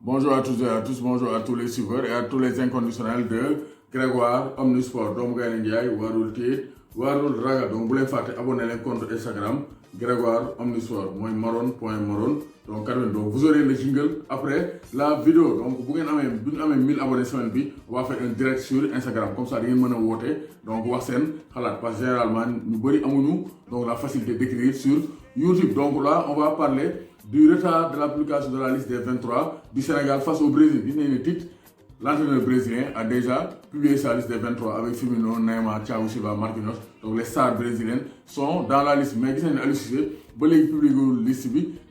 Bonjour à tous et à tous, bonjour à tous les suiveurs et à tous les inconditionnels de Grégoire Omnisport. Donc, Gaël Ndiaye, Warul Tiet, Warul Raga. Donc, vous voulez faire abonner le compte Instagram Grégoire Omnisport. Moi, maron.maron. Donc, vous aurez le jingle après la vidéo. Donc, vous avez 1000 abonnés sur LB. On va faire un direct sur Instagram. Comme ça, vous pouvez voter. Donc, parce que généralement, nous avons donc la facilité d'écrire sur YouTube. Donc là, on va parler du retard de l'application de la liste des 23 du Sénégal face au Brésil. L'entraîneur brésilien a déjà publié sa liste des 23 avec Firmino, Neymar, Thiago Silva, Marquinhos. Donc les stars brésiliennes sont dans la liste. Mais ils ont publié la liste.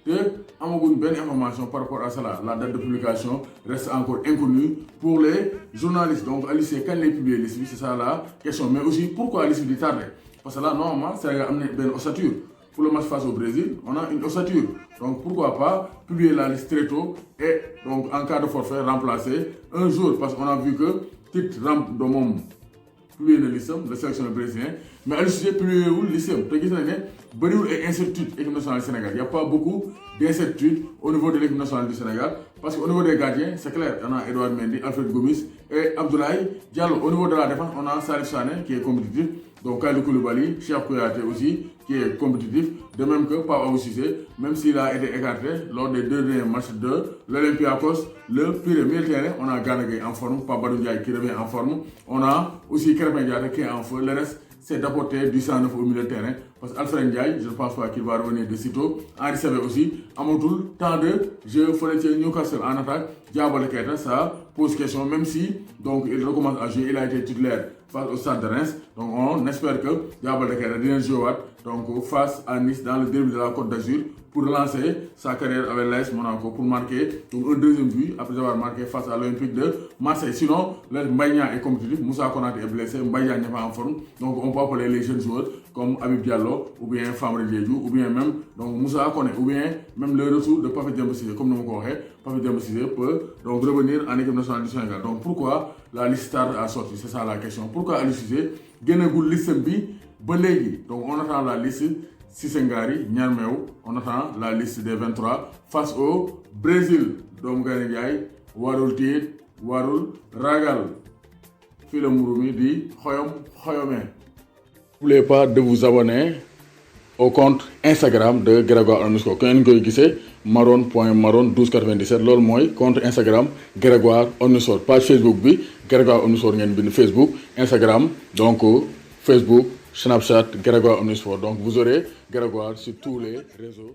Et on a une bonne information par rapport à cela. La date de publication reste encore inconnue pour les journalistes. Donc Alice, quand il a publié la liste, c'est ça la question. Mais aussi, pourquoi la liste est tardée? Parce que là, normalement, c'est une ossature. Pour le match face au Brésil, on a une ossature. Donc pourquoi pas publier la liste très tôt et donc en cas de forfait remplacer un jour. Parce qu'on a vu que titre rampe de mon publier le liste, le sélectionneur brésilien, mais à l'issue publier le liste. Tu as dit et incertitude équipe nationale du Sénégal. Il n'y a pas beaucoup d'incertitude au niveau de l'équipe nationale du Sénégal. Parce qu'au niveau des gardiens, c'est clair, on a Edouard Mendy, Alfred Gomis et Abdoulaye Diallo. Au niveau de la défense, on a Salif Sané qui est compétitif. Donc Kalidou Koulibaly, Cheikh Kouyaté aussi, qui est compétitif, de même que Pao Cissé, même s'il a été écarté lors des deux derniers matchs de l'Olympiakos, le pire milieu terrain, on a Gana en forme, Papadou Ndiaye qui revient en forme, on a aussi Krépin Diatta qui est en forme, le reste c'est d'apporter du 109 au milieu de terrain, parce qu'Alfred Ndiaye, je ne pense pas qu'il va revenir de sitôt, Henri Saivet aussi, Amadou, tant de jeux Foletier Newcastle en attaque, Diabo Keita, ça pose question, même si donc, il recommence à jouer, il a été titulaire face au Stade de Reims. Donc on espère que Diabo Keita vient jouer donc, face à Nice dans le début de la Côte d'Azur pour relancer sa carrière avec l'AS Monaco pour marquer donc, un deuxième but après avoir marqué face à l'Olympique de Marseille. Sinon, le Mbaye est compétitif, Moussa Konaté est blessé, Mbaye n'est pas en forme. Donc on peut appeler les jeunes joueurs comme Habib Diallo ou bien Famara Diédhiou ou bien même donc, Moussa Konaté ou bien même le retour de Pape Demba Cissé. Comme nous l'avons dit, Pape Demba Cissé peut donc, revenir en équipe nationale du Sénégal. Donc pourquoi la liste tarde a sorti? C'est ça la question. Pourquoi Aliou Cissé génnagul liste bi ba léegi? Donc on attend la liste Sissengari, Niarmeo, on attend la liste des 23 face au Brésil. Donc Gaël Ndiaye, Warul Tiet, Warul Ragal. File Mouroumi dit Khoyom Khoyomé. N'oubliez pas de vous abonner au compte Instagram de Grégoire Omnisport. Quand vous voyez maron.maron1297, c'est le compte Instagram Grégoire Omnisport. Page Facebook, Grégoire Omnisport, Facebook, Instagram, donc Facebook, Snapchat, Grégoire Omnisport. Donc vous aurez Grégoire sur tous les réseaux.